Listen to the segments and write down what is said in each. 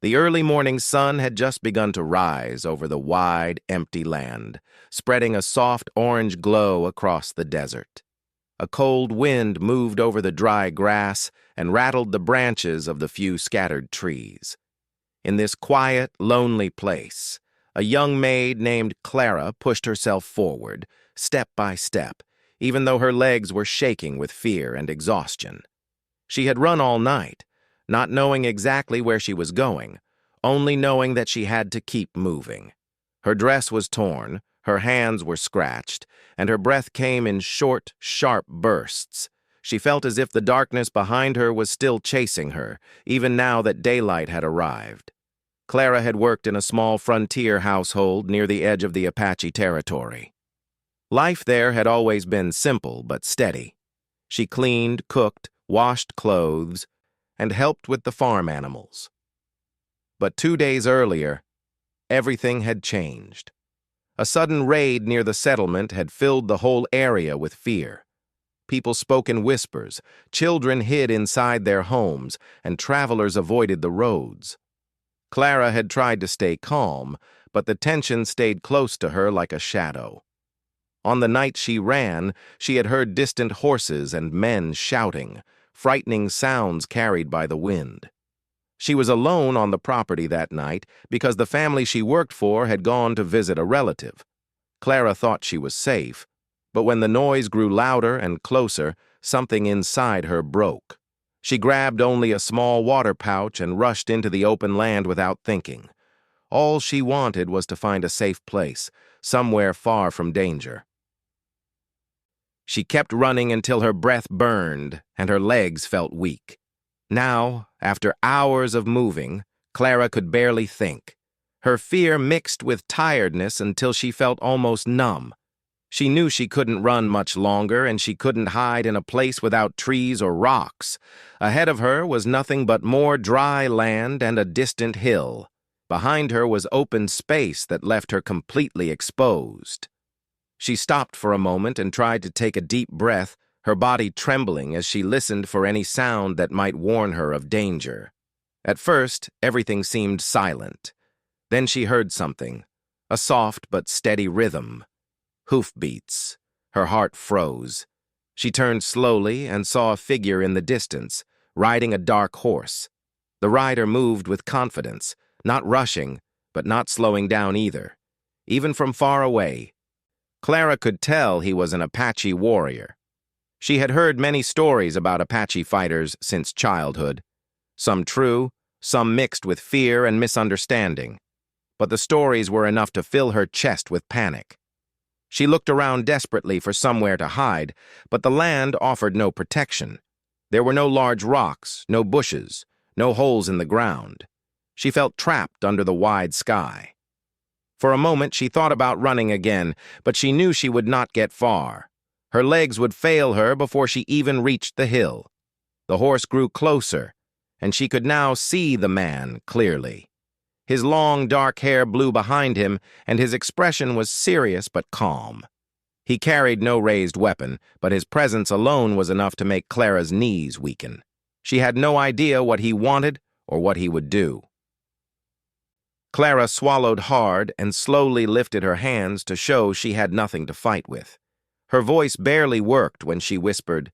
The early morning sun had just begun to rise over the wide, empty land, spreading a soft orange glow across the desert. A cold wind moved over the dry grass and rattled the branches of the few scattered trees. In this quiet, lonely place, a young maid named Clara pushed herself forward, step by step, even though her legs were shaking with fear and exhaustion. She had run all night, not knowing exactly where she was going, only knowing that she had to keep moving. Her dress was torn, her hands were scratched, and her breath came in short, sharp bursts. She felt as if the darkness behind her was still chasing her, even now that daylight had arrived. Clara had worked in a small frontier household near the edge of the Apache territory. Life there had always been simple but steady. She cleaned, cooked, washed clothes, and helped with the farm animals. But 2 days earlier, everything had changed. A sudden raid near the settlement had filled the whole area with fear. People spoke in whispers, children hid inside their homes, and travelers avoided the roads. Clara had tried to stay calm, but the tension stayed close to her like a shadow. On the night she ran, she had heard distant horses and men shouting, frightening sounds carried by the wind. She was alone on the property that night because the family she worked for had gone to visit a relative. Clara thought she was safe, but when the noise grew louder and closer, something inside her broke. She grabbed only a small water pouch and rushed into the open land without thinking. All she wanted was to find a safe place, somewhere far from danger. She kept running until her breath burned and her legs felt weak. Now, after hours of moving, Clara could barely think. Her fear mixed with tiredness until she felt almost numb. She knew she couldn't run much longer, and she couldn't hide in a place without trees or rocks. Ahead of her was nothing but more dry land and a distant hill. Behind her was open space that left her completely exposed. She stopped for a moment and tried to take a deep breath, her body trembling as she listened for any sound that might warn her of danger. At first, everything seemed silent. Then she heard something, a soft but steady rhythm. Hoofbeats. Her heart froze. She turned slowly and saw a figure in the distance, riding a dark horse. The rider moved with confidence, not rushing, but not slowing down either. Even from far away, Clara could tell he was an Apache warrior. She had heard many stories about Apache fighters since childhood, some true, some mixed with fear and misunderstanding. But the stories were enough to fill her chest with panic. She looked around desperately for somewhere to hide, but the land offered no protection. There were no large rocks, no bushes, no holes in the ground. She felt trapped under the wide sky. For a moment she thought about running again, but she knew she would not get far. Her legs would fail her before she even reached the hill. The horse grew closer, and she could now see the man clearly. His long, dark hair blew behind him, and his expression was serious but calm. He carried no raised weapon, but his presence alone was enough to make Clara's knees weaken. She had no idea what he wanted or what he would do. Clara swallowed hard and slowly lifted her hands to show she had nothing to fight with. Her voice barely worked when she whispered,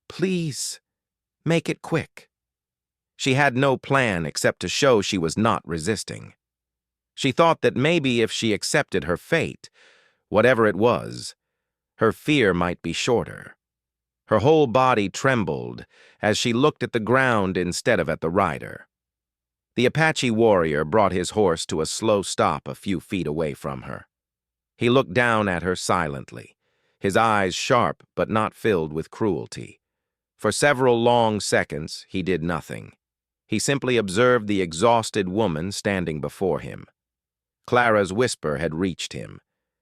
"Please, make it quick." She had no plan except to show she was not resisting. She thought that maybe if she accepted her fate, whatever it was, her fear might be shorter. Her whole body trembled as she looked at the ground instead of at the rider. The Apache warrior brought his horse to a slow stop a few feet away from her. He looked down at her silently, his eyes sharp but not filled with cruelty. For several long seconds, he did nothing. He simply observed the exhausted woman standing before him. Clara's whisper had reached him,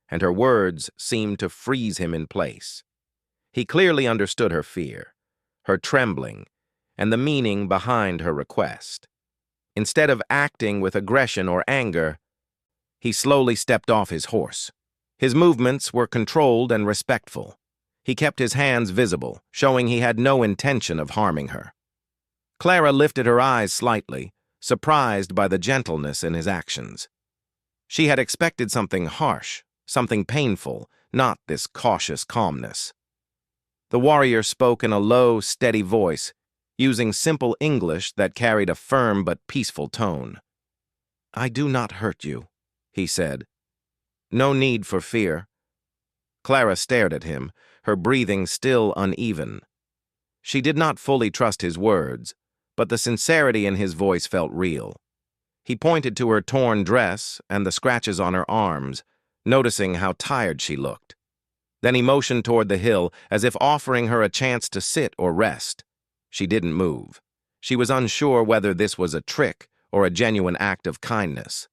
and her words seemed to freeze him in place. He clearly understood her fear, her trembling, and the meaning behind her request. Instead of acting with aggression or anger, he slowly stepped off his horse. His movements were controlled and respectful. He kept his hands visible, showing he had no intention of harming her. Clara lifted her eyes slightly, surprised by the gentleness in his actions. She had expected something harsh, something painful, not this cautious calmness. The warrior spoke in a low, steady voice, using simple English that carried a firm but peaceful tone. "I do not hurt you," he said. "No need for fear." Clara stared at him, her breathing still uneven. She did not fully trust his words, but the sincerity in his voice felt real. He pointed to her torn dress and the scratches on her arms, noticing how tired she looked. Then he motioned toward the hill, as if offering her a chance to sit or rest. She didn't move. She was unsure whether this was a trick or a genuine act of kindness.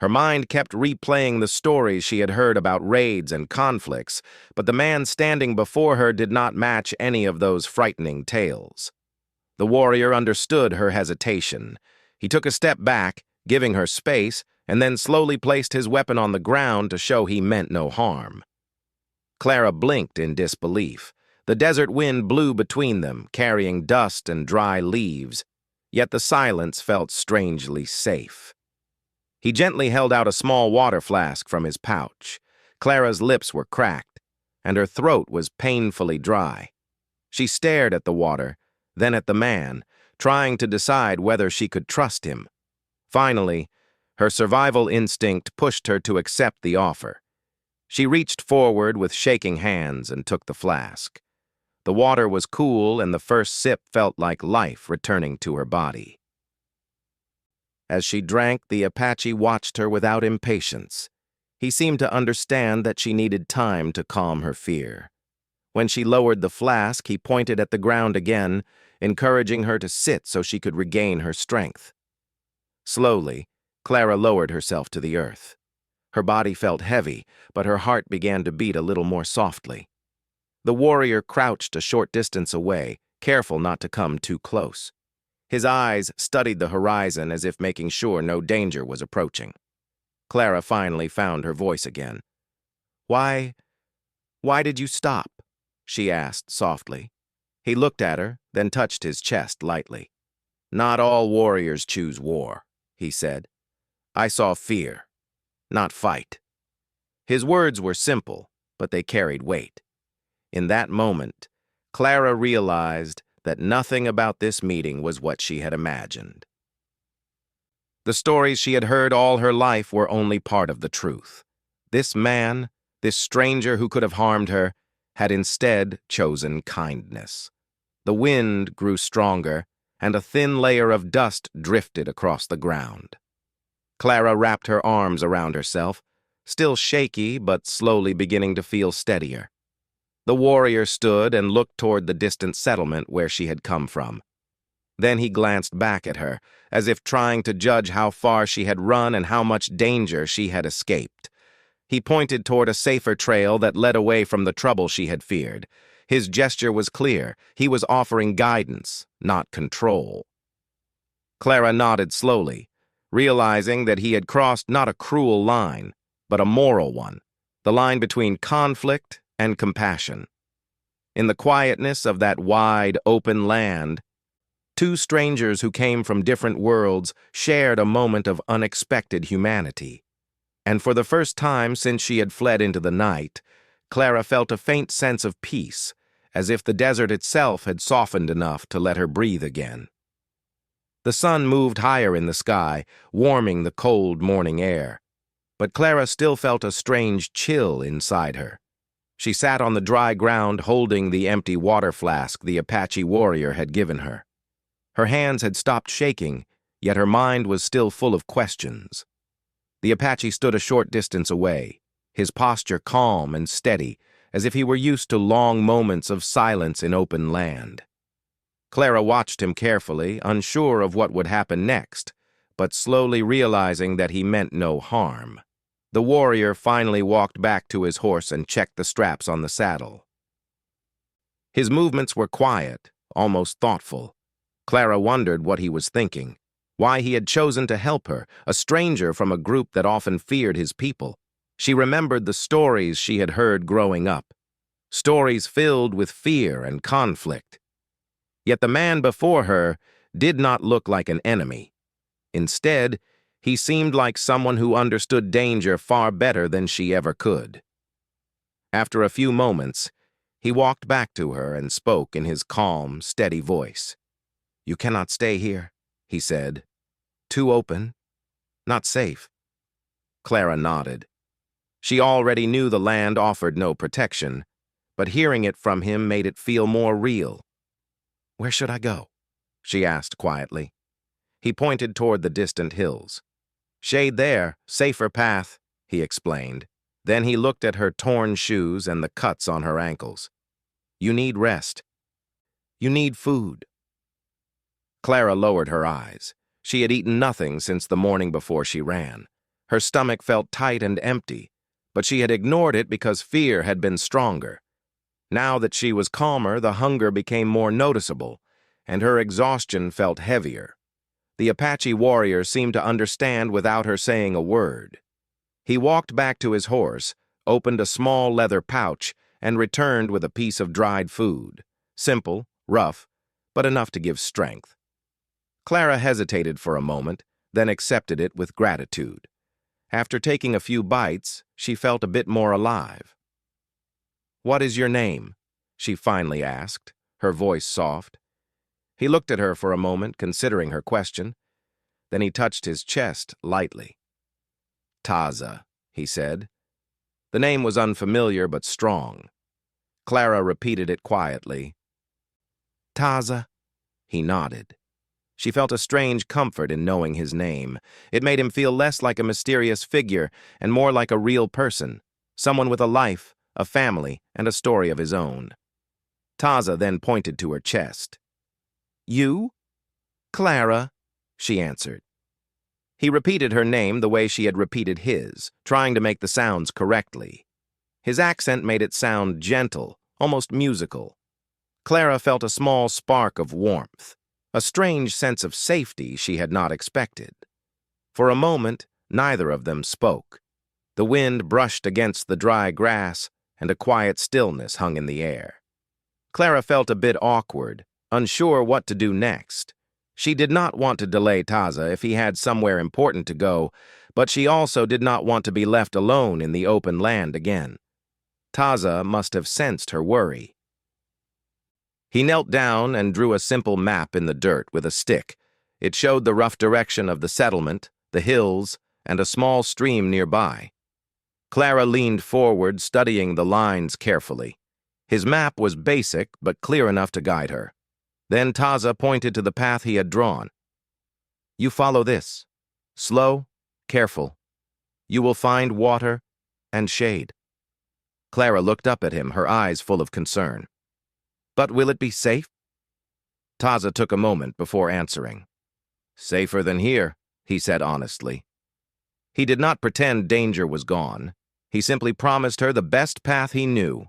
Her mind kept replaying the stories she had heard about raids and conflicts, but the man standing before her did not match any of those frightening tales. The warrior understood her hesitation. He took a step back, giving her space, and then slowly placed his weapon on the ground to show he meant no harm. Clara blinked in disbelief. The desert wind blew between them, carrying dust and dry leaves, yet the silence felt strangely safe. He gently held out a small water flask from his pouch. Clara's lips were cracked, and her throat was painfully dry. She stared at the water, then at the man, trying to decide whether she could trust him. Finally, her survival instinct pushed her to accept the offer. She reached forward with shaking hands and took the flask. The water was cool, and the first sip felt like life returning to her body. As she drank, the Apache watched her without impatience. He seemed to understand that she needed time to calm her fear. When she lowered the flask, he pointed at the ground again, encouraging her to sit so she could regain her strength. Slowly, Clara lowered herself to the earth. Her body felt heavy, but her heart began to beat a little more softly. The warrior crouched a short distance away, careful not to come too close. His eyes studied the horizon as if making sure no danger was approaching. Clara finally found her voice again. Why did you stop?" she asked softly. He looked at her, then touched his chest lightly. "Not all warriors choose war," he said. "I saw fear, not fight." His words were simple, but they carried weight. In that moment, Clara realized that nothing about this meeting was what she had imagined. The stories she had heard all her life were only part of the truth. This man, this stranger who could have harmed her, had instead chosen kindness. The wind grew stronger, and a thin layer of dust drifted across the ground. Clara wrapped her arms around herself, still shaky but slowly beginning to feel steadier. The warrior stood and looked toward the distant settlement where she had come from. Then he glanced back at her, as if trying to judge how far she had run and how much danger she had escaped. He pointed toward a safer trail that led away from the trouble she had feared. His gesture was clear. He was offering guidance, not control. Clara nodded slowly, realizing that he had crossed not a cruel line, but a moral one, the line between conflict and compassion. In the quietness of that wide, open land, two strangers who came from different worlds shared a moment of unexpected humanity. And for the first time since she had fled into the night, Clara felt a faint sense of peace, as if the desert itself had softened enough to let her breathe again. The sun moved higher in the sky, warming the cold morning air, but Clara still felt a strange chill inside her. She sat on the dry ground holding the empty water flask the Apache warrior had given her. Her hands had stopped shaking, yet her mind was still full of questions. The Apache stood a short distance away, his posture calm and steady, as if he were used to long moments of silence in open land. Clara watched him carefully, unsure of what would happen next, but slowly realizing that he meant no harm. The warrior finally walked back to his horse and checked the straps on the saddle. His movements were quiet, almost thoughtful. Clara wondered what he was thinking, why he had chosen to help her, a stranger from a group that often feared his people. She remembered the stories she had heard growing up, stories filled with fear and conflict. Yet the man before her did not look like an enemy. Instead, he seemed like someone who understood danger far better than she ever could. After a few moments, he walked back to her and spoke in his calm, steady voice. "You cannot stay here," he said. "Too open. Not safe." Clara nodded. She already knew the land offered no protection, but hearing it from him made it feel more real. "Where should I go?" she asked quietly. He pointed toward the distant hills. "Shade there, safer path," he explained. Then he looked at her torn shoes and the cuts on her ankles. "You need rest. You need food." Clara lowered her eyes. She had eaten nothing since the morning before she ran. Her stomach felt tight and empty, but she had ignored it because fear had been stronger. Now that she was calmer, the hunger became more noticeable, and her exhaustion felt heavier. The Apache warrior seemed to understand without her saying a word. He walked back to his horse, opened a small leather pouch, and returned with a piece of dried food. Simple, rough, but enough to give strength. Clara hesitated for a moment, then accepted it with gratitude. After taking a few bites, she felt a bit more alive. "What is your name?" she finally asked, her voice soft. He looked at her for a moment, considering her question. Then he touched his chest lightly. "Taza," he said. The name was unfamiliar but strong. Clara repeated it quietly. "Taza." He nodded. She felt a strange comfort in knowing his name. It made him feel less like a mysterious figure and more like a real person, someone with a life, a family, and a story of his own. Taza then pointed to her chest. "You?" "Clara," she answered. He repeated her name the way she had repeated his, trying to make the sounds correctly. His accent made it sound gentle, almost musical. Clara felt a small spark of warmth, a strange sense of safety she had not expected. For a moment, neither of them spoke. The wind brushed against the dry grass, and a quiet stillness hung in the air. Clara felt a bit awkward, unsure what to do next. She did not want to delay Taza if he had somewhere important to go, but she also did not want to be left alone in the open land again. Taza must have sensed her worry. He knelt down and drew a simple map in the dirt with a stick. It showed the rough direction of the settlement, the hills, and a small stream nearby. Clara leaned forward, studying the lines carefully. His map was basic, but clear enough to guide her. Then Taza pointed to the path he had drawn. "You follow this. Slow, careful. You will find water and shade." Clara looked up at him, her eyes full of concern. "But will it be safe?" Taza took a moment before answering. "Safer than here," he said honestly. He did not pretend danger was gone. He simply promised her the best path he knew.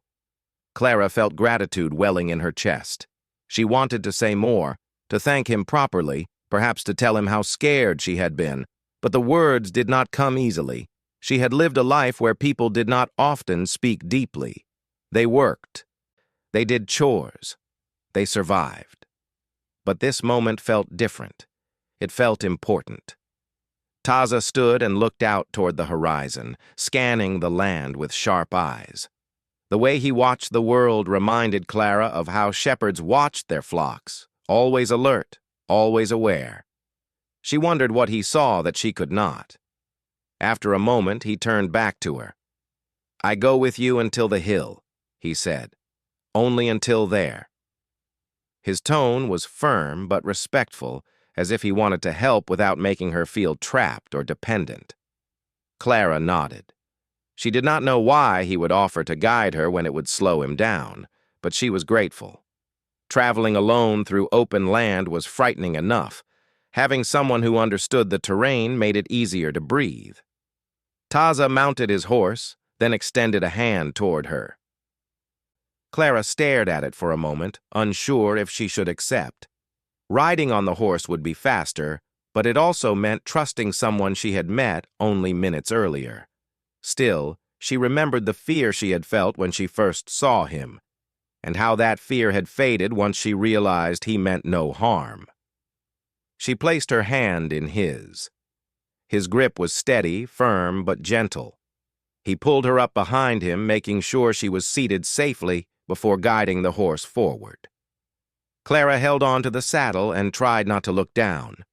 Clara felt gratitude welling in her chest. She wanted to say more, to thank him properly, perhaps to tell him how scared she had been, but the words did not come easily. She had lived a life where people did not often speak deeply. They worked. They did chores. They survived. But this moment felt different. It felt important. Taza stood and looked out toward the horizon, scanning the land with sharp eyes. The way he watched the world reminded Clara of how shepherds watched their flocks, always alert, always aware. She wondered what he saw that she could not. After a moment, he turned back to her. "I go with you until the hill," he said. "Only until there." His tone was firm but respectful, as if he wanted to help without making her feel trapped or dependent. Clara nodded. She did not know why he would offer to guide her when it would slow him down, but she was grateful. Traveling alone through open land was frightening enough. Having someone who understood the terrain made it easier to breathe. Taza mounted his horse, then extended a hand toward her. Clara stared at it for a moment, unsure if she should accept. Riding on the horse would be faster, but it also meant trusting someone she had met only minutes earlier. Still, she remembered the fear she had felt when she first saw him, and how that fear had faded once she realized he meant no harm. She placed her hand in his. His grip was steady, firm, but gentle. He pulled her up behind him, making sure she was seated safely before guiding the horse forward. Clara held on to the saddle and tried not to look down.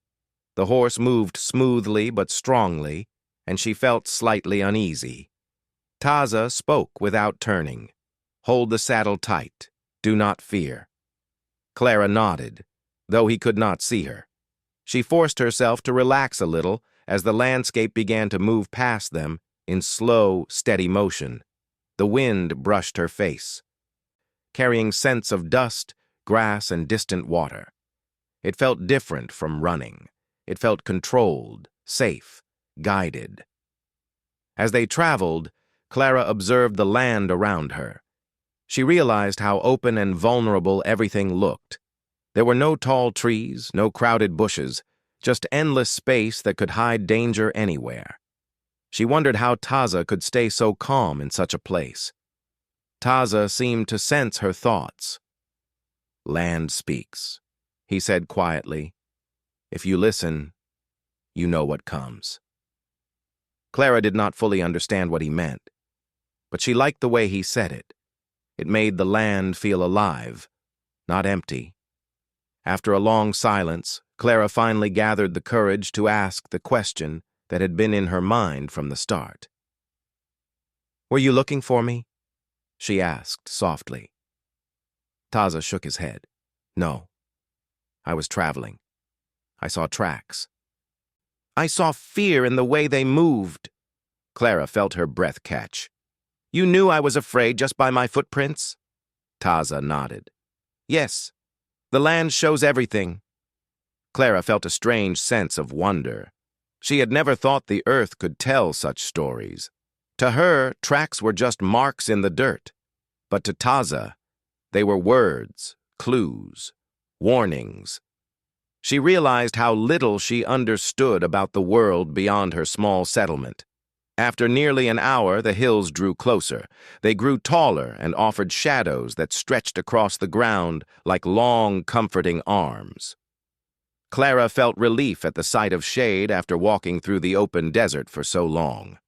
The horse moved smoothly but strongly, and she felt slightly uneasy. Taza spoke without turning. "Hold the saddle tight. Do not fear." Clara nodded, though he could not see her. She forced herself to relax a little as the landscape began to move past them in slow, steady motion. The wind brushed her face, carrying scents of dust, grass, and distant water. It felt different from running. It felt controlled, safe, guided. As they traveled, Clara observed the land around her. She realized how open and vulnerable everything looked. There were no tall trees, no crowded bushes, just endless space that could hide danger anywhere. She wondered how Taza could stay so calm in such a place. Taza seemed to sense her thoughts. "Land speaks," he said quietly. "If you listen, you know what comes." Clara did not fully understand what he meant, but she liked the way he said it. It made the land feel alive, not empty. After a long silence, Clara finally gathered the courage to ask the question that had been in her mind from the start. "Were you looking for me?" she asked softly. Taza shook his head. "No. I was traveling. I saw tracks." "I saw fear in the way they moved." Clara felt her breath catch. "You knew I was afraid just by my footprints?" Taza nodded. "Yes. The land shows everything." Clara felt a strange sense of wonder. She had never thought the earth could tell such stories. To her, tracks were just marks in the dirt. But to Taza, they were words, clues, warnings. She realized how little she understood about the world beyond her small settlement. After nearly an hour, the hills drew closer. They grew taller and offered shadows that stretched across the ground like long, comforting arms. Clara felt relief at the sight of shade after walking through the open desert for so long.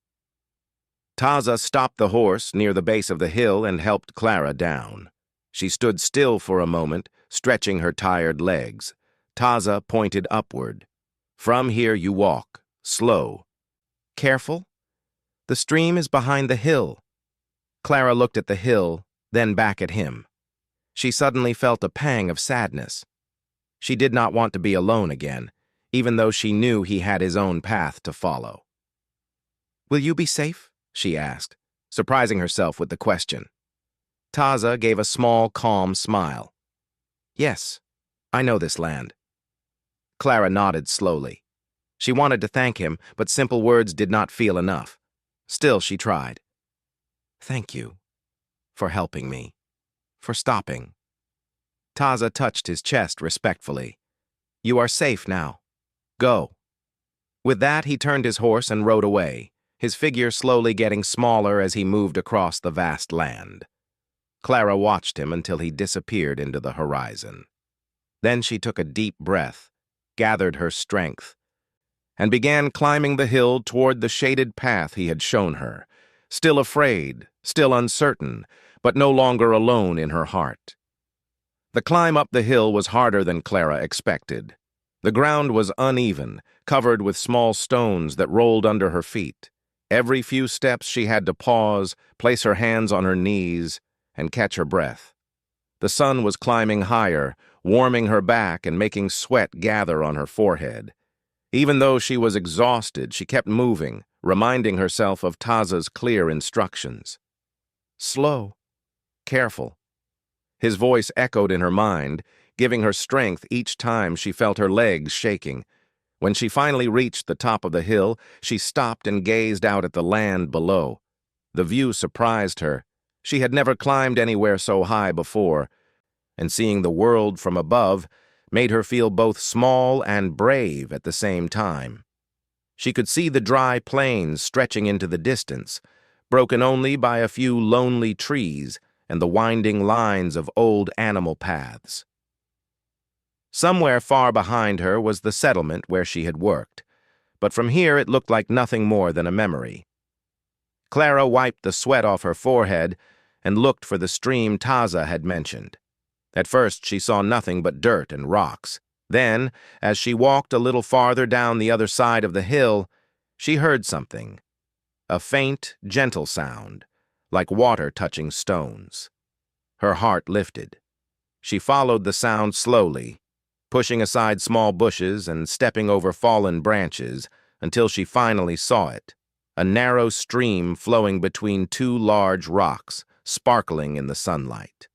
Taza stopped the horse near the base of the hill and helped Clara down. She stood still for a moment, stretching her tired legs. Taza pointed upward. "From here you walk, slow. Careful? The stream is behind the hill." Clara looked at the hill, then back at him. She suddenly felt a pang of sadness. She did not want to be alone again, even though she knew he had his own path to follow. "Will you be safe?" she asked, surprising herself with the question. Taza gave a small, calm smile. "Yes, I know this land." Clara nodded slowly. She wanted to thank him, but simple words did not feel enough. Still, she tried. "Thank you for helping me, for stopping." Taza touched his chest respectfully. "You are safe now. Go." With that, he turned his horse and rode away, his figure slowly getting smaller as he moved across the vast land. Clara watched him until he disappeared into the horizon. Then she took a deep breath, gathered her strength, and began climbing the hill toward the shaded path he had shown her, still afraid, still uncertain, but no longer alone in her heart. The climb up the hill was harder than Clara expected. The ground was uneven, covered with small stones that rolled under her feet. Every few steps she had to pause, place her hands on her knees, and catch her breath. The sun was climbing higher, warming her back and making sweat gather on her forehead. Even though she was exhausted, she kept moving, reminding herself of Taza's clear instructions. Slow, careful. His voice echoed in her mind, giving her strength each time she felt her legs shaking. When she finally reached the top of the hill, she stopped and gazed out at the land below. The view surprised her. She had never climbed anywhere so high before, and seeing the world from above made her feel both small and brave at the same time. She could see the dry plains stretching into the distance, broken only by a few lonely trees and the winding lines of old animal paths. Somewhere far behind her was the settlement where she had worked, but from here it looked like nothing more than a memory. Clara wiped the sweat off her forehead and looked for the stream Taza had mentioned. At first she saw nothing but dirt and rocks. Then, as she walked a little farther down the other side of the hill, she heard something. A faint, gentle sound, like water touching stones. Her heart lifted. She followed the sound slowly, pushing aside small bushes and stepping over fallen branches until she finally saw it, a narrow stream flowing between two large rocks, sparkling in the sunlight.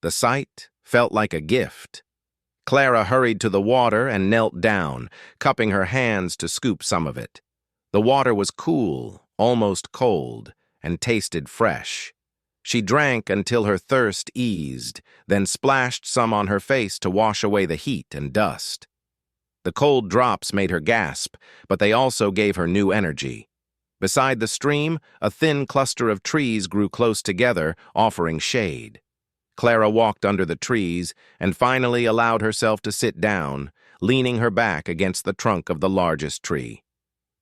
The sight felt like a gift. Clara hurried to the water and knelt down, cupping her hands to scoop some of it. The water was cool, almost cold, and tasted fresh. She drank until her thirst eased, then splashed some on her face to wash away the heat and dust. The cold drops made her gasp, but they also gave her new energy. Beside the stream, a thin cluster of trees grew close together, offering shade. Clara walked under the trees and finally allowed herself to sit down, leaning her back against the trunk of the largest tree.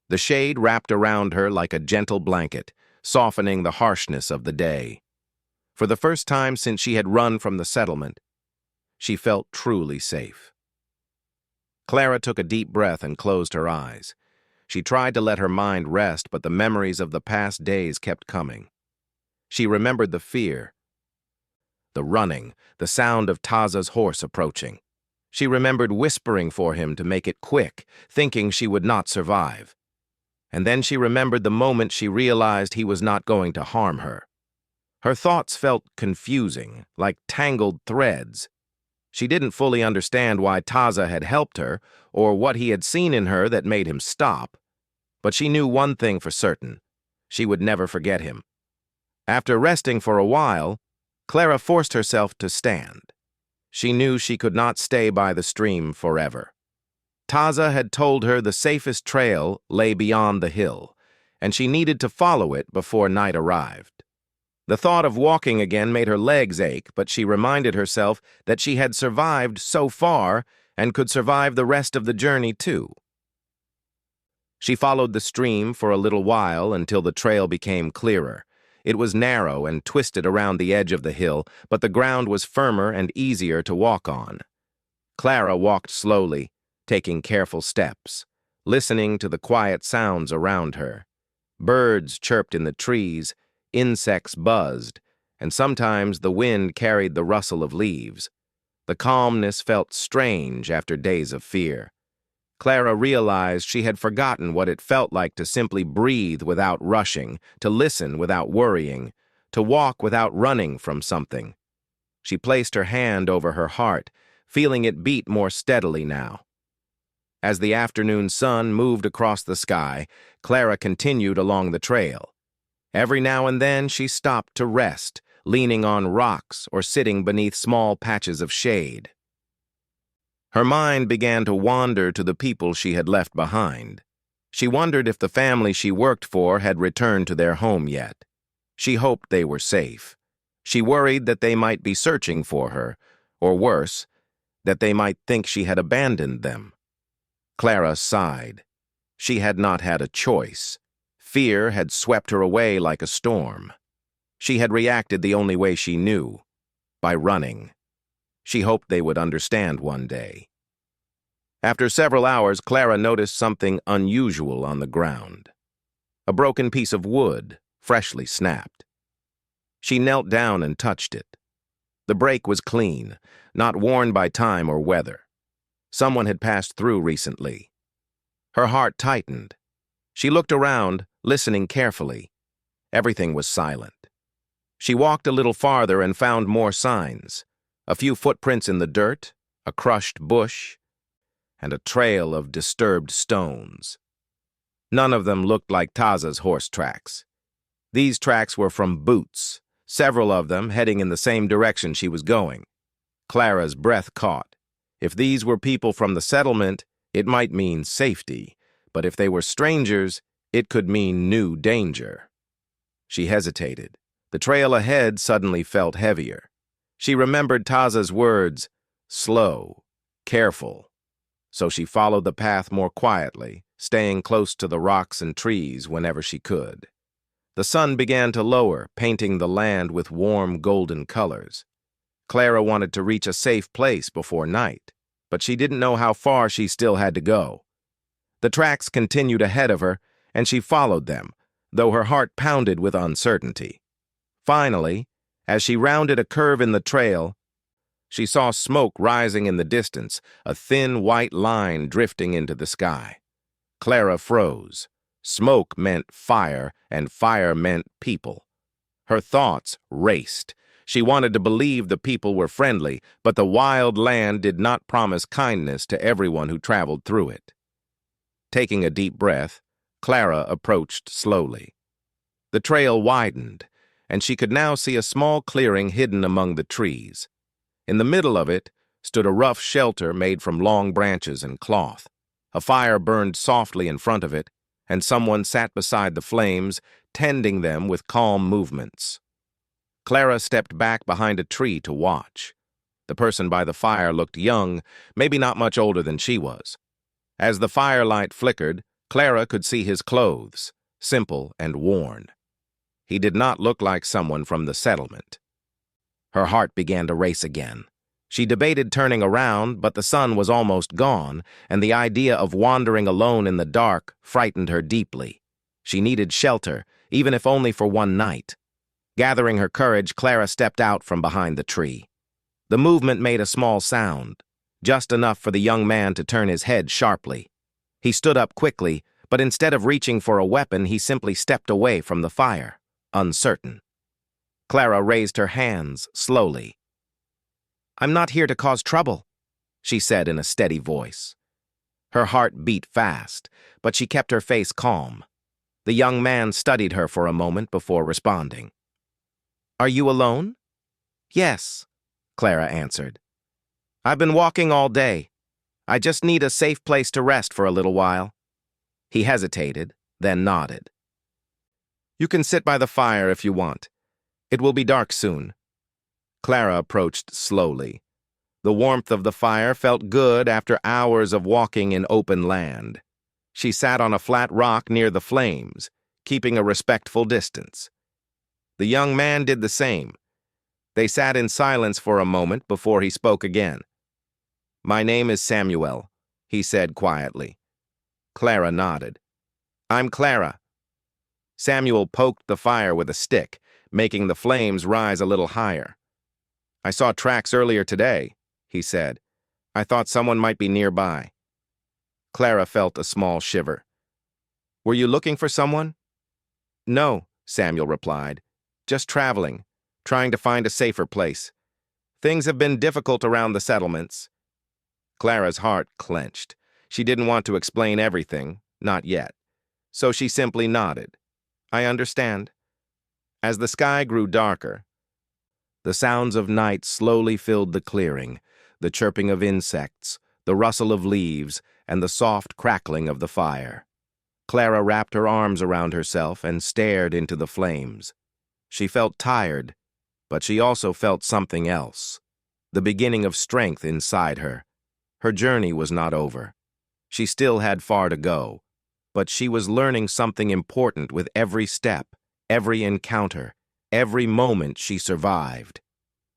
The shade wrapped around her like a gentle blanket, softening the harshness of the day. For the first time since she had run from the settlement, she felt truly safe. Clara took a deep breath and closed her eyes. She tried to let her mind rest, but the memories of the past days kept coming. She remembered the fear, the running, the sound of Taza's horse approaching. She remembered whispering for him to make it quick, thinking she would not survive. And then she remembered the moment she realized he was not going to harm her. Her thoughts felt confusing, like tangled threads. She didn't fully understand why Taza had helped her or what he had seen in her that made him stop. But she knew one thing for certain: she would never forget him. After resting for a while, Clara forced herself to stand. She knew she could not stay by the stream forever. Taza had told her the safest trail lay beyond the hill, and she needed to follow it before night arrived. The thought of walking again made her legs ache, but she reminded herself that she had survived so far and could survive the rest of the journey too. She followed the stream for a little while until the trail became clearer. It was narrow and twisted around the edge of the hill, but the ground was firmer and easier to walk on. Clara walked slowly, taking careful steps, listening to the quiet sounds around her. Birds chirped in the trees, insects buzzed, and sometimes the wind carried the rustle of leaves. The calmness felt strange after days of fear. Clara realized she had forgotten what it felt like to simply breathe without rushing, to listen without worrying, to walk without running from something. She placed her hand over her heart, feeling it beat more steadily now. As the afternoon sun moved across the sky, Clara continued along the trail. Every now and then she stopped to rest, leaning on rocks or sitting beneath small patches of shade. Her mind began to wander to the people she had left behind. She wondered if the family she worked for had returned to their home yet. She hoped they were safe. She worried that they might be searching for her, or worse, that they might think she had abandoned them. Clara sighed. She had not had a choice. Fear had swept her away like a storm. She had reacted the only way she knew, by running. She hoped they would understand one day. After several hours, Clara noticed something unusual on the ground. A broken piece of wood, freshly snapped. She knelt down and touched it. The break was clean, not worn by time or weather. Someone had passed through recently. Her heart tightened. She looked around, listening carefully. Everything was silent. She walked a little farther and found more signs. A few footprints in the dirt, a crushed bush, and a trail of disturbed stones. None of them looked like Taza's horse tracks. These tracks were from boots, several of them heading in the same direction she was going. Clara's breath caught. If these were people from the settlement, it might mean safety, but if they were strangers, it could mean new danger. She hesitated. The trail ahead suddenly felt heavier. She remembered Taza's words, slow, careful, so she followed the path more quietly, staying close to the rocks and trees whenever she could. The sun began to lower, painting the land with warm golden colors. Clara wanted to reach a safe place before night, but she didn't know how far she still had to go. The tracks continued ahead of her, and she followed them, though her heart pounded with uncertainty. Finally, as she rounded a curve in the trail, she saw smoke rising in the distance, a thin white line drifting into the sky. Clara froze. Smoke meant fire, and fire meant people. Her thoughts raced. She wanted to believe the people were friendly, but the wild land did not promise kindness to everyone who traveled through it. Taking a deep breath, Clara approached slowly. The trail widened, and she could now see a small clearing hidden among the trees. In the middle of it stood a rough shelter made from long branches and cloth. A fire burned softly in front of it, and someone sat beside the flames, tending them with calm movements. Clara stepped back behind a tree to watch. The person by the fire looked young, maybe not much older than she was. As the firelight flickered, Clara could see his clothes, simple and worn. He did not look like someone from the settlement. Her heart began to race again. She debated turning around, but the sun was almost gone, and the idea of wandering alone in the dark frightened her deeply. She needed shelter, even if only for one night. Gathering her courage, Clara stepped out from behind the tree. The movement made a small sound, just enough for the young man to turn his head sharply. He stood up quickly, but instead of reaching for a weapon, he simply stepped away from the fire, uncertain. Clara raised her hands slowly. "I'm not here to cause trouble," she said in a steady voice. Her heart beat fast, but she kept her face calm. The young man studied her for a moment before responding. "Are you alone?" "Yes," Clara answered. "I've been walking all day. I just need a safe place to rest for a little while." He hesitated, then nodded. "You can sit by the fire if you want. It will be dark soon." Clara approached slowly. The warmth of the fire felt good after hours of walking in open land. She sat on a flat rock near the flames, keeping a respectful distance. The young man did the same. They sat in silence for a moment before he spoke again. "My name is Samuel," he said quietly. Clara nodded. "I'm Clara." Samuel poked the fire with a stick, making the flames rise a little higher. "I saw tracks earlier today," he said. "I thought someone might be nearby." Clara felt a small shiver. "Were you looking for someone?" "No," Samuel replied. "Just traveling, trying to find a safer place. Things have been difficult around the settlements." Clara's heart clenched. She didn't want to explain everything, not yet. So she simply nodded. "I understand." As the sky grew darker, the sounds of night slowly filled the clearing, the chirping of insects, the rustle of leaves, and the soft crackling of the fire. Clara wrapped her arms around herself and stared into the flames. She felt tired, but she also felt something else, the beginning of strength inside her. Her journey was not over. She still had far to go, but she was learning something important with every step, every encounter, every moment she survived.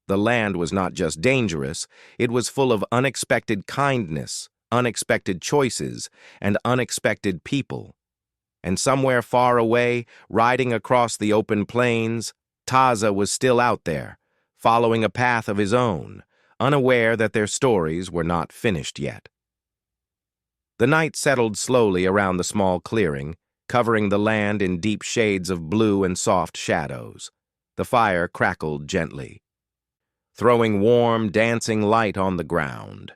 The land was not just dangerous, it was full of unexpected kindness, unexpected choices, and unexpected people. And somewhere far away, riding across the open plains, Taza was still out there, following a path of his own, unaware that their stories were not finished yet. The night settled slowly around the small clearing, covering the land in deep shades of blue and soft shadows. The fire crackled gently, throwing warm, dancing light on the ground.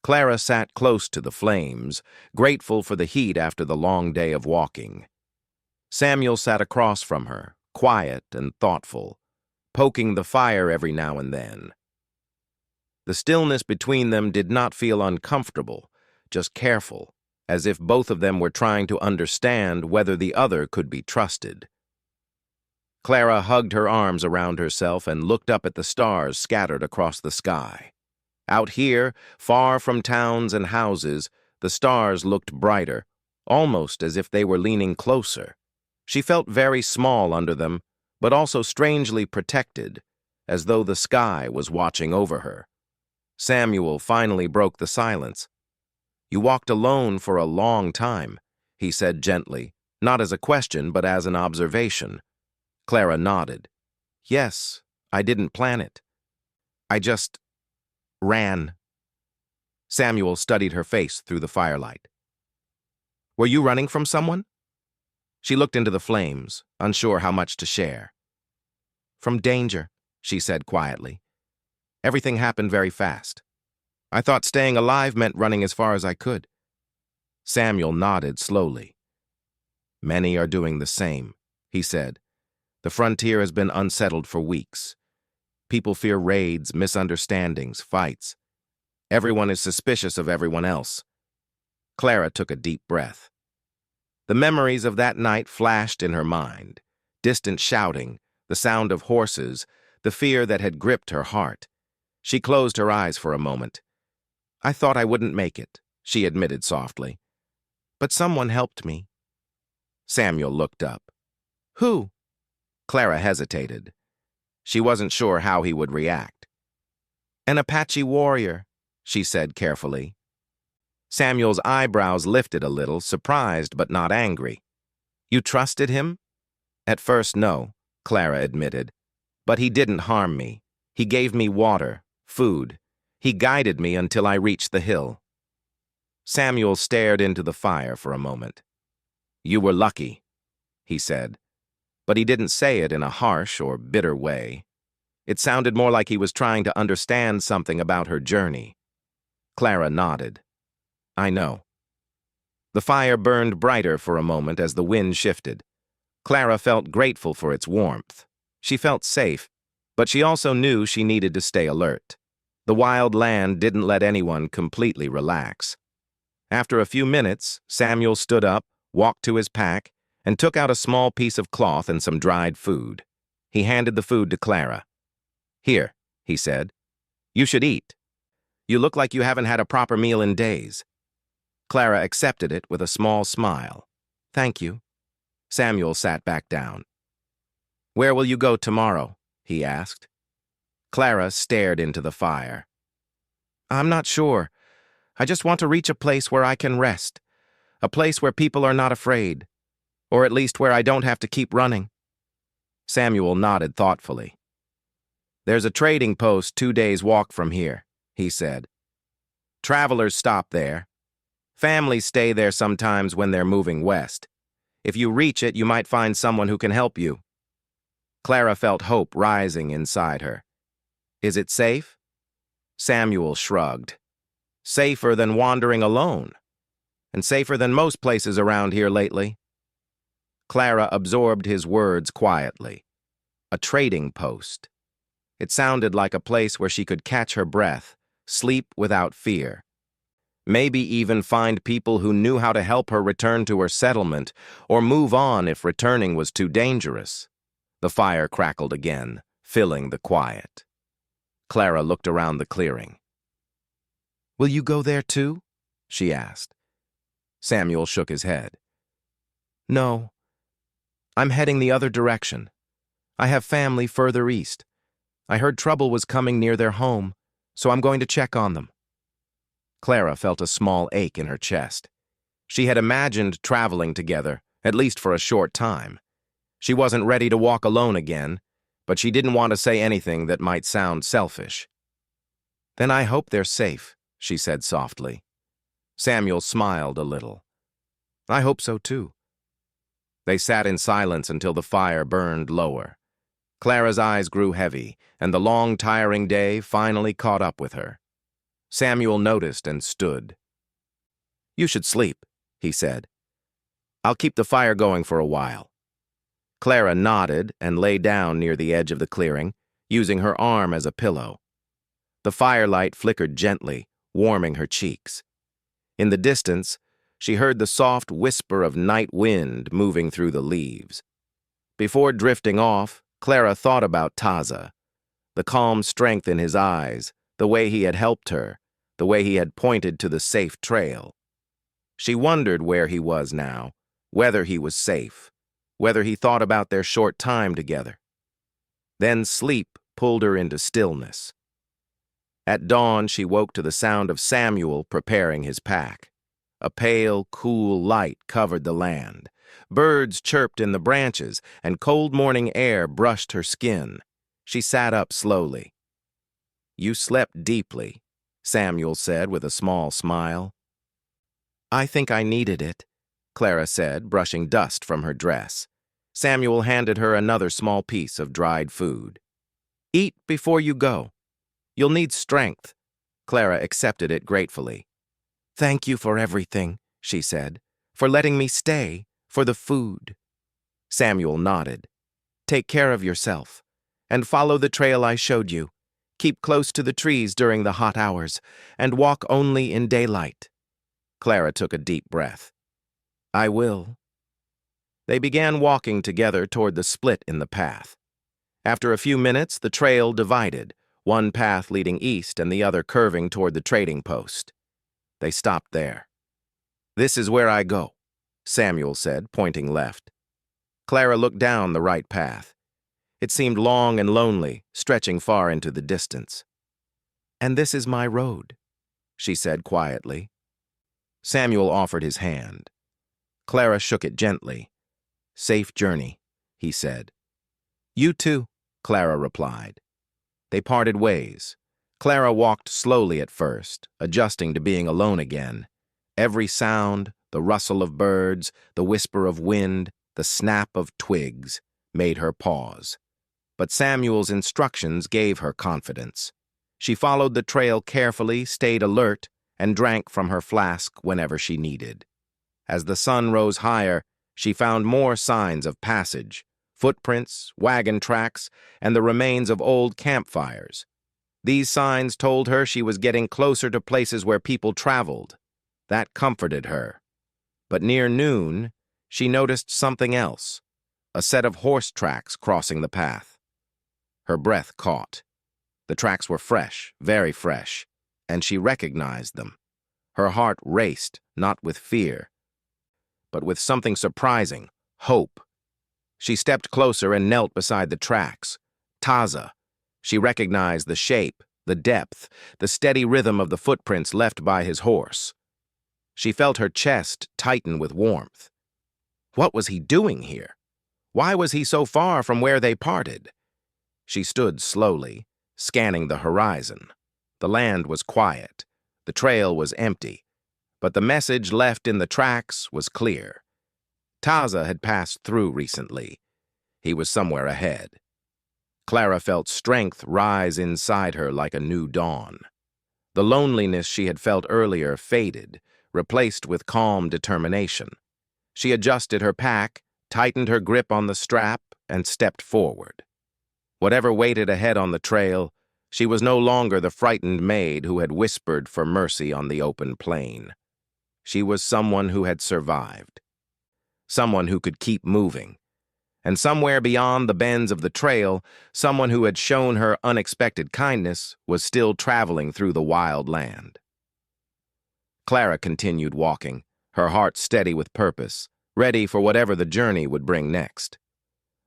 Clara sat close to the flames, grateful for the heat after the long day of walking. Samuel sat across from her, quiet and thoughtful, poking the fire every now and then. The stillness between them did not feel uncomfortable, just careful, as if both of them were trying to understand whether the other could be trusted. Clara hugged her arms around herself and looked up at the stars scattered across the sky. Out here, far from towns and houses, the stars looked brighter, almost as if they were leaning closer. She felt very small under them, but also strangely protected, as though the sky was watching over her. Samuel finally broke the silence. "You walked alone for a long time," he said gently, not as a question but as an observation. Clara nodded. "Yes, I didn't plan it. I just ran." Samuel studied her face through the firelight. "Were you running from someone?" She looked into the flames, unsure how much to share. "From danger," she said quietly. "Everything happened very fast. I thought staying alive meant running as far as I could." Samuel nodded slowly. "Many are doing the same," he said. "The frontier has been unsettled for weeks. People fear raids, misunderstandings, fights. Everyone is suspicious of everyone else." Clara took a deep breath. The memories of that night flashed in her mind. Distant shouting, the sound of horses, the fear that had gripped her heart. She closed her eyes for a moment. "I thought I wouldn't make it," she admitted softly. "But someone helped me." Samuel looked up. "Who?" Clara hesitated. She wasn't sure how he would react. "An Apache warrior," she said carefully. Samuel's eyebrows lifted a little, surprised but not angry. "You trusted him?" "At first, no," Clara admitted. "But he didn't harm me. He gave me water, food. He guided me until I reached the hill." Samuel stared into the fire for a moment. "You were lucky," he said. But he didn't say it in a harsh or bitter way. It sounded more like he was trying to understand something about her journey. Clara nodded. "I know." The fire burned brighter for a moment as the wind shifted. Clara felt grateful for its warmth. She felt safe, but she also knew she needed to stay alert. The wild land didn't let anyone completely relax. After a few minutes, Samuel stood up, walked to his pack, and took out a small piece of cloth and some dried food. He handed the food to Clara. "Here," he said. "You should eat. You look like you haven't had a proper meal in days." Clara accepted it with a small smile. "Thank you." Samuel sat back down. "Where will you go tomorrow?" he asked. Clara stared into the fire. "I'm not sure. I just want to reach a place where I can rest. A place where people are not afraid. Or at least where I don't have to keep running." Samuel nodded thoughtfully. "There's a trading post 2 days' walk from here," he said. "Travelers stop there. Families stay there sometimes when they're moving west. If you reach it, you might find someone who can help you." Clara felt hope rising inside her. "Is it safe?" Samuel shrugged. "Safer than wandering alone. And safer than most places around here lately." Clara absorbed his words quietly. A trading post. It sounded like a place where she could catch her breath, sleep without fear. Maybe even find people who knew how to help her return to her settlement, or move on if returning was too dangerous. The fire crackled again, filling the quiet. Clara looked around the clearing. "Will you go there too?" she asked. Samuel shook his head. "No. I'm heading the other direction. I have family further east. I heard trouble was coming near their home, so I'm going to check on them." Clara felt a small ache in her chest. She had imagined traveling together, at least for a short time. She wasn't ready to walk alone again, but she didn't want to say anything that might sound selfish. "Then I hope they're safe," she said softly. Samuel smiled a little. "I hope so too." They sat in silence until the fire burned lower. Clara's eyes grew heavy, and the long, tiring day finally caught up with her. Samuel noticed and stood. "You should sleep," he said. "I'll keep the fire going for a while." Clara nodded and lay down near the edge of the clearing, using her arm as a pillow. The firelight flickered gently, warming her cheeks. In the distance, she heard the soft whisper of night wind moving through the leaves. Before drifting off, Clara thought about Taza, the calm strength in his eyes, the way he had helped her, the way he had pointed to the safe trail. She wondered where he was now, whether he was safe, whether he thought about their short time together. Then sleep pulled her into stillness. At dawn, she woke to the sound of Samuel preparing his pack. A pale, cool light covered the land. Birds chirped in the branches, and cold morning air brushed her skin. She sat up slowly. "You slept deeply," Samuel said with a small smile. "I think I needed it," Clara said, brushing dust from her dress. Samuel handed her another small piece of dried food. "Eat before you go. You'll need strength." Clara accepted it gratefully. "Thank you for everything," she said, "for letting me stay, for the food." Samuel nodded. "Take care of yourself, and follow the trail I showed you. Keep close to the trees during the hot hours, and walk only in daylight." Clara took a deep breath. "I will." They began walking together toward the split in the path. After a few minutes, the trail divided, one path leading east and the other curving toward the trading post. They stopped there. "This is where I go," Samuel said, pointing left. Clara looked down the right path. It seemed long and lonely, stretching far into the distance. "And this is my road," she said quietly. Samuel offered his hand. Clara shook it gently. "Safe journey," he said. "You too," Clara replied. They parted ways. Clara walked slowly at first, adjusting to being alone again. Every sound, the rustle of birds, the whisper of wind, the snap of twigs, made her pause. But Samuel's instructions gave her confidence. She followed the trail carefully, stayed alert, and drank from her flask whenever she needed. As the sun rose higher, she found more signs of passage, footprints, wagon tracks, and the remains of old campfires. These signs told her she was getting closer to places where people traveled. That comforted her. But near noon, she noticed something else, a set of horse tracks crossing the path. Her breath caught. The tracks were fresh, very fresh, and she recognized them. Her heart raced, not with fear, but with something surprising, hope. She stepped closer and knelt beside the tracks. Taza. She recognized the shape, the depth, the steady rhythm of the footprints left by his horse. She felt her chest tighten with warmth. What was he doing here? Why was he so far from where they parted? She stood slowly, scanning the horizon. The land was quiet. The trail was empty. But the message left in the tracks was clear. Taza had passed through recently. He was somewhere ahead. Clara felt strength rise inside her like a new dawn. The loneliness she had felt earlier faded, replaced with calm determination. She adjusted her pack, tightened her grip on the strap, and stepped forward. Whatever waited ahead on the trail, she was no longer the frightened maid who had whispered for mercy on the open plain. She was someone who had survived. Someone who could keep moving. And somewhere beyond the bends of the trail, someone who had shown her unexpected kindness was still traveling through the wild land. Clara continued walking, her heart steady with purpose, ready for whatever the journey would bring next.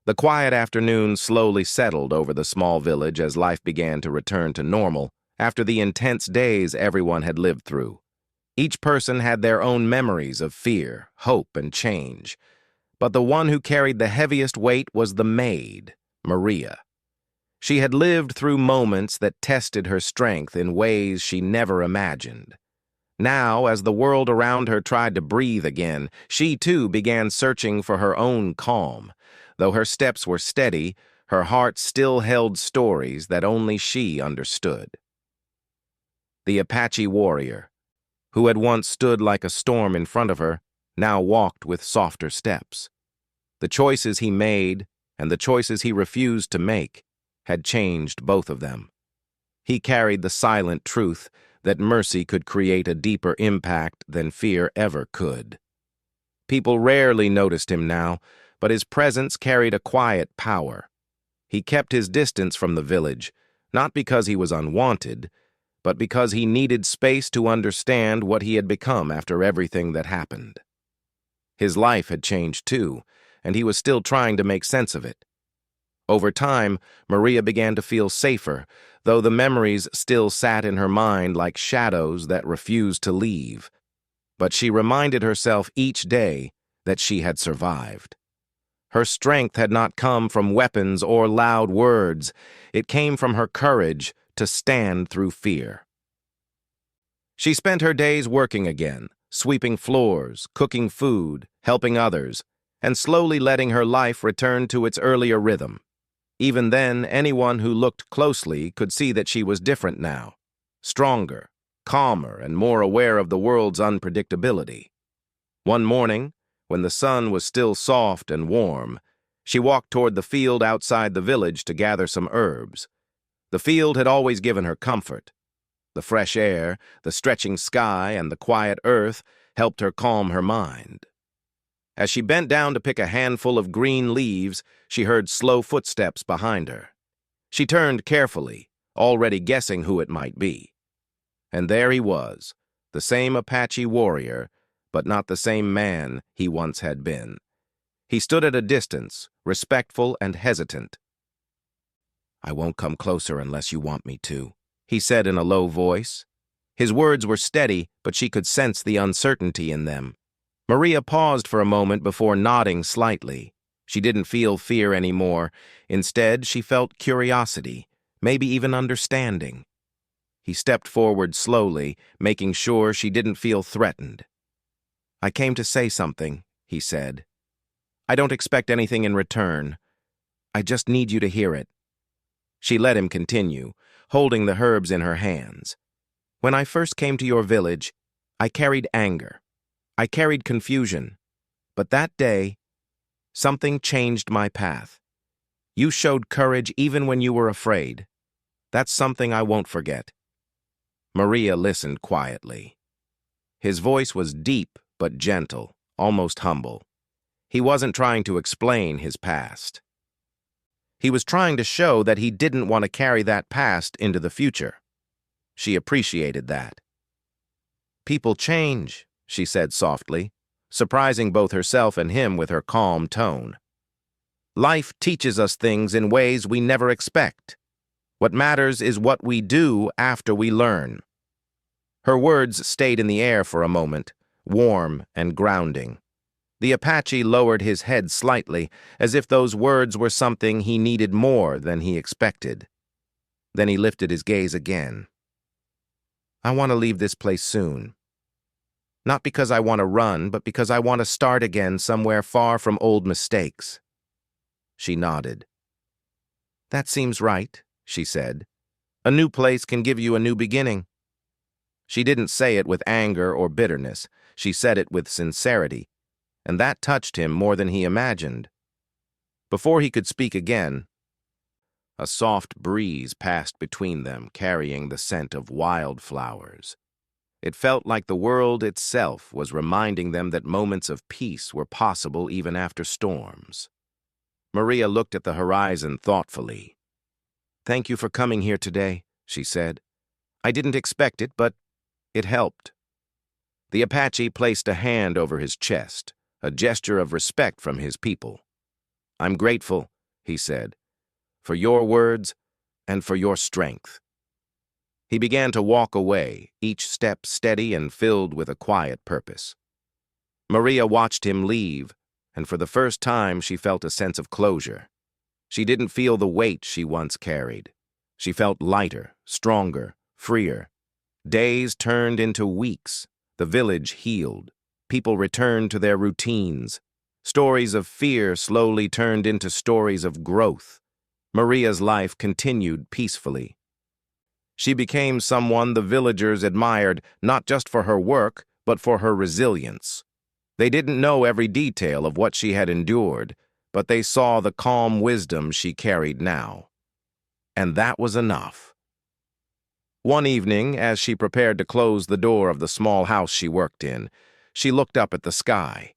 The quiet afternoon slowly settled over the small village as life began to return to normal after the intense days everyone had lived through. Each person had their own memories of fear, hope, and change. But the one who carried the heaviest weight was the maid, Maria. She had lived through moments that tested her strength in ways she never imagined. Now, as the world around her tried to breathe again, she too began searching for her own calm. Though her steps were steady, her heart still held stories that only she understood. The Apache warrior, who had once stood like a storm in front of her, now walked with softer steps. The choices he made and the choices he refused to make had changed both of them. He carried the silent truth that mercy could create a deeper impact than fear ever could. People rarely noticed him now, but his presence carried a quiet power. He kept his distance from the village, not because he was unwanted, but because he needed space to understand what he had become after everything that happened. His life had changed too, and he was still trying to make sense of it. Over time, Maria began to feel safer, though the memories still sat in her mind like shadows that refused to leave. But she reminded herself each day that she had survived. Her strength had not come from weapons or loud words. It came from her courage to stand through fear. She spent her days working again, sweeping floors, cooking food, helping others, and slowly letting her life return to its earlier rhythm. Even then, anyone who looked closely could see that she was different now, stronger, calmer, and more aware of the world's unpredictability. One morning, when the sun was still soft and warm, she walked toward the field outside the village to gather some herbs. The field had always given her comfort. The fresh air, the stretching sky, and the quiet earth helped her calm her mind. As she bent down to pick a handful of green leaves, she heard slow footsteps behind her. She turned carefully, already guessing who it might be. And there he was, the same Apache warrior, but not the same man he once had been. He stood at a distance, respectful and hesitant. "I won't come closer unless you want me to," he said in a low voice. His words were steady, but she could sense the uncertainty in them. Maria paused for a moment before nodding slightly. She didn't feel fear anymore. Instead, she felt curiosity, maybe even understanding. He stepped forward slowly, making sure she didn't feel threatened. "I came to say something," he said. "I don't expect anything in return. I just need you to hear it." She let him continue, holding the herbs in her hands. "When I first came to your village, I carried anger. I carried confusion. But that day, something changed my path. You showed courage even when you were afraid. That's something I won't forget." Maria listened quietly. His voice was deep but gentle, almost humble. He wasn't trying to explain his past. He was trying to show that he didn't want to carry that past into the future. She appreciated that. "People change," she said softly, surprising both herself and him with her calm tone. "Life teaches us things in ways we never expect. What matters is what we do after we learn." Her words stayed in the air for a moment, warm and grounding. The Apache lowered his head slightly, as if those words were something he needed more than he expected. Then he lifted his gaze again. "I want to leave this place soon. Not because I want to run, but because I want to start again somewhere far from old mistakes." She nodded. "That seems right," she said. "A new place can give you a new beginning." She didn't say it with anger or bitterness. She said it with sincerity, and that touched him more than he imagined. Before he could speak again, a soft breeze passed between them, carrying the scent of wildflowers. It felt like the world itself was reminding them that moments of peace were possible even after storms. Maria looked at the horizon thoughtfully. "Thank you for coming here today," she said. "I didn't expect it, but it helped." The Apache placed a hand over his chest, a gesture of respect from his people. "I'm grateful," he said, "for your words and for your strength." He began to walk away, each step steady and filled with a quiet purpose. Maria watched him leave, and for the first time she felt a sense of closure. She didn't feel the weight she once carried. She felt lighter, stronger, freer. Days turned into weeks. The village healed. People returned to their routines. Stories of fear slowly turned into stories of growth. Maria's life continued peacefully. She became someone the villagers admired, not just for her work, but for her resilience. They didn't know every detail of what she had endured, but they saw the calm wisdom she carried now. And that was enough. One evening, as she prepared to close the door of the small house she worked in, she looked up at the sky.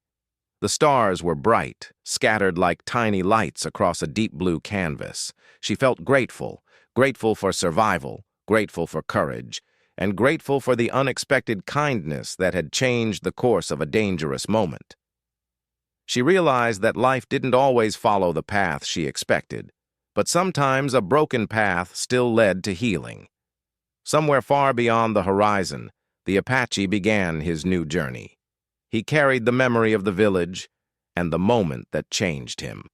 The stars were bright, scattered like tiny lights across a deep blue canvas. She felt grateful, grateful for survival, grateful for courage, and grateful for the unexpected kindness that had changed the course of a dangerous moment. She realized that life didn't always follow the path she expected, but sometimes a broken path still led to healing. Somewhere far beyond the horizon, the Apache began his new journey. He carried the memory of the village and the moment that changed him.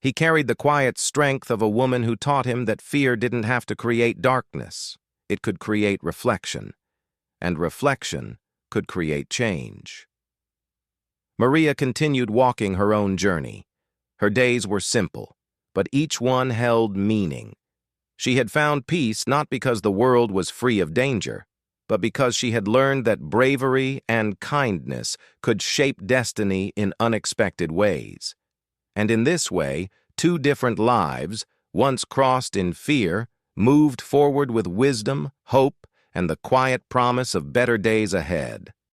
He carried the quiet strength of a woman who taught him that fear didn't have to create darkness. It could create reflection, and reflection could create change. Maria continued walking her own journey. Her days were simple, but each one held meaning. She had found peace not because the world was free of danger, but because she had learned that bravery and kindness could shape destiny in unexpected ways. And in this way, two different lives, once crossed in fear, moved forward with wisdom, hope, and the quiet promise of better days ahead.